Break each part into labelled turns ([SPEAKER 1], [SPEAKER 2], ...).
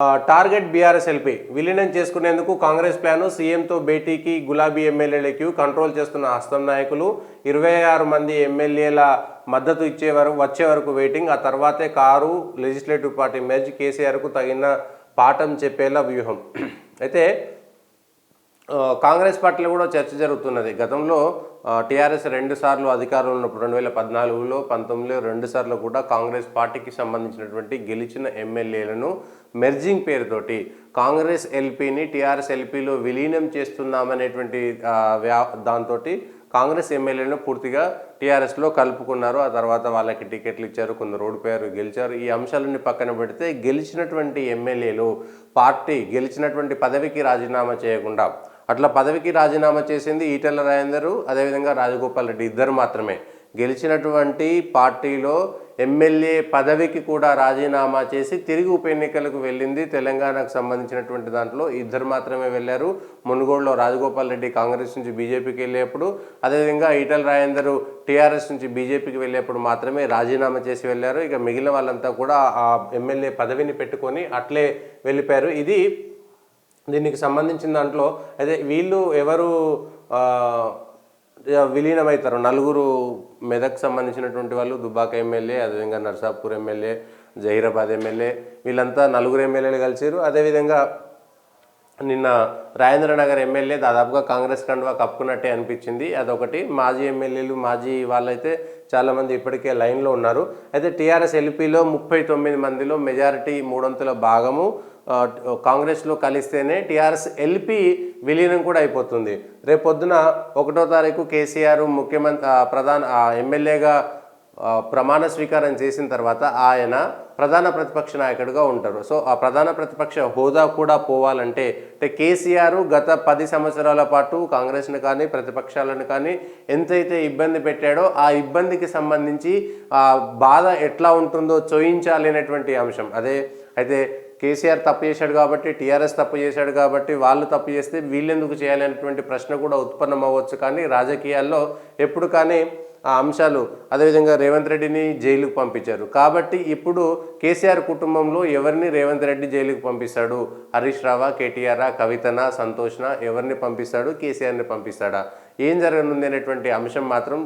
[SPEAKER 1] Target BRS LP విలీనం చేసుకునేందుకు Congress plan సీఎంతో భేటీకి గులాబీ ఎమ్మెల్యేలకు కంట్రోల్ చేస్తున్న హస్తం నాయకులు 26 మంది ఎమ్మెల్యేల మద్దతు వచ్చే వరకు వెయిటింగ్. ఆ తర్వాతే కారు లెజిస్లేటివ్ పార్టీ మెర్జ్ కేసీఆర్కు తగిన పాఠం చెప్పేలా వ్యూహం. అయితే కాంగ్రెస్ పార్టీలో కూడా చర్చ జరుగుతున్నది. గతంలో టీఆర్ఎస్ 2 సార్లు అధికారంలో ఉన్నప్పుడు 2014లో 19లో 2 సార్లు కూడా కాంగ్రెస్ పార్టీకి సంబంధించినటువంటి గెలిచిన ఎమ్మెల్యేలను మెర్జింగ్ పేరుతోటి కాంగ్రెస్ ఎల్పీని టీఆర్ఎస్ ఎల్పీలో విలీనం చేస్తున్నామనేటువంటి దాంతో కాంగ్రెస్ ఎమ్మెల్యేలను పూర్తిగా టీఆర్ఎస్లో కలుపుకున్నారు. ఆ తర్వాత వాళ్ళకి టికెట్లు ఇచ్చారు, కొందరు ఓడిపోయారు, గెలిచారు. ఈ అంశాలన్నీ పక్కన పెడితే గెలిచినటువంటి ఎమ్మెల్యేలు పార్టీ గెలిచినటువంటి పదవికి రాజీనామా చేయకుండా, అట్లా పదవికి రాజీనామా చేసింది ఈటెల రాజేందర్, అదేవిధంగా రాజగోపాల్ రెడ్డి ఇద్దరు మాత్రమే. గెలిచినటువంటి పార్టీలో ఎమ్మెల్యే పదవికి కూడా రాజీనామా చేసి తిరిగి ఉప ఎన్నికలకు వెళ్ళింది తెలంగాణకు సంబంధించినటువంటి దాంట్లో ఇద్దరు మాత్రమే వెళ్ళారు. మునుగోడులో రాజగోపాల్ రెడ్డి కాంగ్రెస్ నుంచి బీజేపీకి వెళ్ళేప్పుడు, అదేవిధంగా ఈటెల రాజేందర్ టీఆర్ఎస్ నుంచి బీజేపీకి వెళ్ళేప్పుడు మాత్రమే రాజీనామా చేసి వెళ్ళారు. ఇక మిగిలిన వాళ్ళంతా కూడా ఆ ఎమ్మెల్యే పదవిని పెట్టుకొని అట్లే వెళ్ళిపోయారు. దీనికి సంబంధించిన దాంట్లో అయితే వీళ్ళు ఎవరు విలీనమవుతారు? నలుగురు మెదక్ సంబంధించినటువంటి వాళ్ళు, దుబ్బాక ఎమ్మెల్యే, అదేవిధంగా నర్సాపూర్ ఎమ్మెల్యే, జహీరాబాద్ ఎమ్మెల్యే, వీళ్ళంతా నలుగురు ఎమ్మెల్యేలు కలిసారు. అదేవిధంగా నిన్న రాజేంద్రనగర్ ఎమ్మెల్యే దాదాపుగా కాంగ్రెస్ కండువా కప్పుకున్నట్టే అనిపించింది. అదొకటి. మాజీ ఎమ్మెల్యేలు, మాజీ వాళ్ళైతే చాలామంది ఇప్పటికే లైన్లో ఉన్నారు. అయితే టీఆర్ఎస్ ఎల్పీలో 39 మందిలో మెజారిటీ 3/4 భాగము కాంగ్రెస్లో కలిస్తేనే టీఆర్ఎస్ ఎల్పీ విలీనం కూడా అయిపోతుంది. రేపొద్దున 1వ తారీఖు కేసీఆర్ ప్రధాన ఎమ్మెల్యేగా ప్రమాణ స్వీకారం చేసిన తర్వాత ఆయన ప్రధాన ప్రతిపక్ష నాయకుడిగా ఉంటారు. సో ఆ ప్రధాన ప్రతిపక్ష హోదా కూడా పోవాలంటే కేసీఆర్ గత 10 సంవత్సరాల పాటు కాంగ్రెస్ను కానీ ప్రతిపక్షాలను కానీ ఎంతైతే ఇబ్బంది పెట్టాడో ఆ ఇబ్బందికి సంబంధించి ఆ బాధ ఎట్లా ఉంటుందో చూయించాలి అనేటువంటి అంశం. అయితే కేసీఆర్ తప్పు చేశాడు కాబట్టి, టీఆర్ఎస్ తప్పు చేశాడు కాబట్టి వాళ్ళు తప్పు చేస్తే వీళ్ళెందుకు చేయాలి అనేటువంటి ప్రశ్న కూడా ఉత్పన్నం అవ్వచ్చు. కానీ రాజకీయాల్లో ఎప్పుడు కానీ ఆ అంశాలు, అదేవిధంగా రేవంత్ రెడ్డిని జైలుకు పంపించారు కాబట్టి ఇప్పుడు కేసీఆర్ కుటుంబంలో ఎవరిని రేవంత్ రెడ్డి జైలుకు పంపిస్తాడు? హరీష్ రావా, కేటీఆరా, కవితనా, సంతోష్నా, ఎవరిని పంపిస్తాడు? కేసీఆర్ని పంపిస్తాడా? ఏం జరగనుంది అనేటువంటి అంశం మాత్రం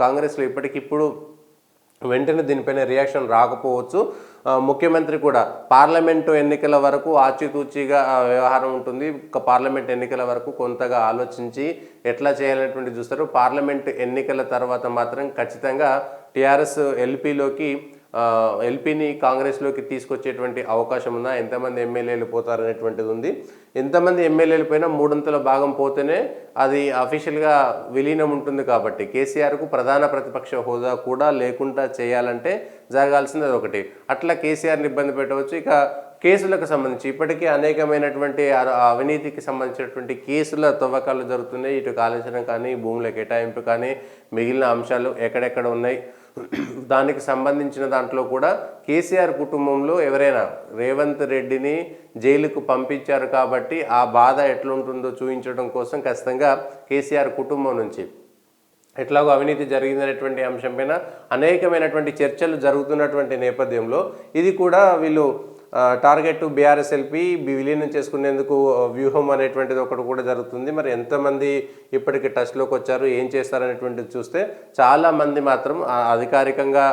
[SPEAKER 1] కాంగ్రెస్లో ఇప్పటికిప్పుడు వెంటనే దీనిపైన రియాక్షన్ రాకపోవచ్చు. ముఖ్యమంత్రి కూడా పార్లమెంటు ఎన్నికల వరకు ఆచితూచిగా వ్యవహారం ఉంటుంది. పార్లమెంట్ ఎన్నికల వరకు కొంతగా ఆలోచించి ఎట్లా చేయాలనేటువంటి చూస్తారు. పార్లమెంటు ఎన్నికల తర్వాత మాత్రం ఖచ్చితంగా టీఆర్ఎస్ ఎల్పీని కాంగ్రెస్లోకి తీసుకొచ్చేటువంటి అవకాశం ఉందా? ఎంతమంది ఎమ్మెల్యేలు పోతారనేటువంటిది ఉంది. ఎంతమంది ఎమ్మెల్యేలు పోయినా 3/4 భాగం పోతేనే అది అఫీషియల్గా విలీనం ఉంటుంది. కాబట్టి కేసీఆర్కు ప్రధాన ప్రతిపక్ష హోదా కూడా లేకుండా చేయాలంటే జరగాల్సింది అదొకటి. అట్లా కేసీఆర్ని ఇబ్బంది పెట్టవచ్చు. ఇక కేసులకు సంబంధించి ఇప్పటికీ అనేకమైనటువంటి అవినీతికి సంబంధించినటువంటి కేసుల తవ్వకాలు జరుగుతున్నాయి. ఇటు కాళేశ్వరం కానీ, భూముల కేటాయింపు కానీ, మిగిలిన అంశాలు ఎక్కడెక్కడ ఉన్నాయి, దానికి సంబంధించిన దాంట్లో కూడా కేసీఆర్ కుటుంబంలో ఎవరైనా రేవంత్ రెడ్డిని జైలుకు పంపించారు కాబట్టి ఆ బాధ ఎట్లుంటుందో చూపించడం కోసం ఖచ్చితంగా కేసీఆర్ కుటుంబం నుంచి ఎట్లాగో అవినీతి జరిగిందనేటువంటి అంశం పైన అనేకమైనటువంటి చర్చలు జరుగుతున్నటువంటి నేపథ్యంలో ఇది కూడా వీళ్ళు టార్గెట్ బీఆర్ఎస్ ఎల్పీ విలీనం చేసుకునేందుకు వ్యూహం అనేటువంటిది ఒకటి కూడా జరుగుతుంది. మరి ఎంతమంది ఇప్పటికి టచ్లోకి వచ్చారు, ఏం చేస్తారనేటువంటిది చూస్తే చాలామంది మాత్రం అధికారికంగా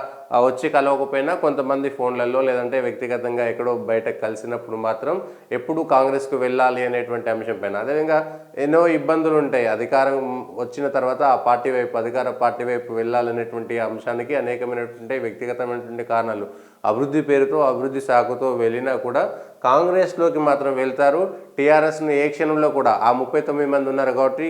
[SPEAKER 1] వచ్చి కలవకపోయినా కొంతమంది ఫోన్లలో లేదంటే వ్యక్తిగతంగా ఎక్కడో బయట కలిసినప్పుడు మాత్రం ఎప్పుడు కాంగ్రెస్కు వెళ్ళాలి అనేటువంటి అంశం పైన, అదేవిధంగా ఎన్నో ఇబ్బందులు ఉంటాయి. అధికారం వచ్చిన తర్వాత ఆ పార్టీ వైపు, అధికార పార్టీ వైపు వెళ్ళాలనేటువంటి అంశానికి అనేకమైనటువంటి వ్యక్తిగతమైనటువంటి కారణాలు. అభివృద్ధి పేరుతో, అభివృద్ధి సాకుతో వెళ్ళినా కూడా కాంగ్రెస్లోకి మాత్రం వెళ్తారు. టీఆర్ఎస్ను ఏ క్షణంలో కూడా ఆ 39 మంది ఉన్నారు కాబట్టి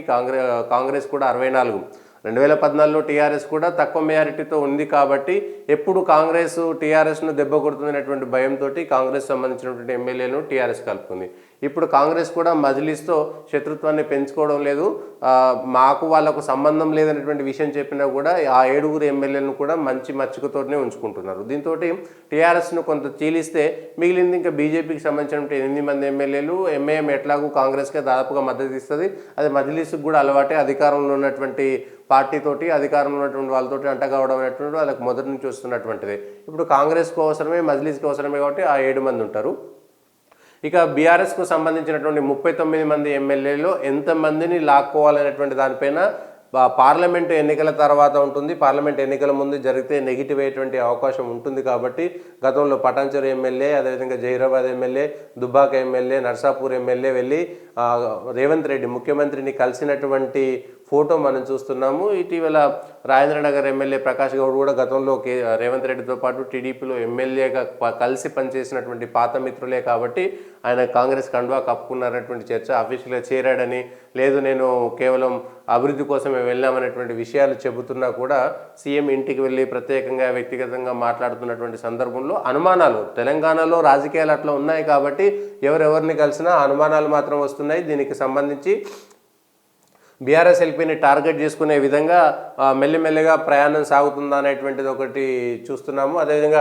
[SPEAKER 1] కాంగ్రెస్ కూడా 64. 2014లో టీఆర్ఎస్ కూడా తక్కువ మెజారిటీతో ఉంది కాబట్టి ఎప్పుడు కాంగ్రెస్ టీఆర్ఎస్ను దెబ్బ కొడుతుందనేటువంటి భయంతో కాంగ్రెస్ సంబంధించినటువంటి ఎమ్మెల్యేలను టీఆర్ఎస్ కలుపుకుంది. ఇప్పుడు కాంగ్రెస్ కూడా మజ్లిస్తో శత్రుత్వాన్ని పెంచుకోవడం లేదు. మాకు వాళ్ళకు సంబంధం లేదనేటువంటి విషయం చెప్పినా కూడా ఆ 7 ఎమ్మెల్యేలను కూడా మంచి మచ్చుకతోనే ఉంచుకుంటున్నారు. దీంతో టీఆర్ఎస్ను కొంత చీలిస్తే మిగిలింది ఇంకా బీజేపీకి సంబంధించినటువంటి 8 మంది ఎమ్మెల్యేలు. ఎంఐఎం ఎట్లాగూ కాంగ్రెస్కే దాదాపుగా మద్దతు ఇస్తుంది. అది మజ్లిస్కు కూడా అలవాటే. అధికారంలో ఉన్నటువంటి పార్టీతోటి, అధికారంలో ఉన్నటువంటి వాళ్ళతోటి అంటగావడం అనేటువంటి వాళ్ళకి మొదటి నుంచి వస్తున్నటువంటిది. ఇప్పుడు కాంగ్రెస్కు అవసరమే, మజ్లిస్కి అవసరమే కాబట్టి ఆ 7 మంది ఉంటారు. ఇక బీఆర్ఎస్కు సంబంధించినటువంటి 39 మంది ఎమ్మెల్యేలు ఎంతమందిని లాక్కోవాలనేటువంటి దానిపైన పార్లమెంటు ఎన్నికల తర్వాత ఉంటుంది. పార్లమెంట్ ఎన్నికల ముందు జరిగితే నెగిటివ్ అయ్యేటువంటి అవకాశం ఉంటుంది కాబట్టి గతంలో పటాన్చెరు ఎమ్మెల్యే, అదేవిధంగా Zaheerabad MLA, Dubbaka MLA, Narsapur MLA వెళ్ళి రేవంత్ రెడ్డి ముఖ్యమంత్రిని కలిసినటువంటి ఫోటో మనం చూస్తున్నాము. ఇటీవల రాజేంద్రనగర్ ఎమ్మెల్యే ప్రకాష్ గౌడ్ కూడా గతంలో రేవంత్ రెడ్డితో పాటు టీడీపీలో ఎమ్మెల్యేగా కలిసి పనిచేసినటువంటి పాత మిత్రులే కాబట్టి ఆయన కాంగ్రెస్ కండువా కప్పుకున్నటువంటి చర్చ అఫీషియల్గా చేరాడని, లేదు నేను కేవలం అభివృద్ధి కోసమే వెళ్ళామనేటువంటి విషయాలు చెబుతున్నా కూడా సీఎం ఇంటికి వెళ్ళి ప్రత్యేకంగా వ్యక్తిగతంగా మాట్లాడుతున్నటువంటి సందర్భంలో అనుమానాలు, తెలంగాణలో రాజకీయాలు అట్లా ఉన్నాయి కాబట్టి ఎవరెవరిని కలిసినా అనుమానాలు మాత్రం వస్తున్నాయి. దీనికి సంబంధించి బీఆర్ఎస్ ఎల్పీని టార్గెట్ చేసుకునే విధంగా మెల్లిమెల్లిగా ప్రయాణం సాగుతుందా అనేటువంటిది ఒకటి చూస్తున్నాము. అదేవిధంగా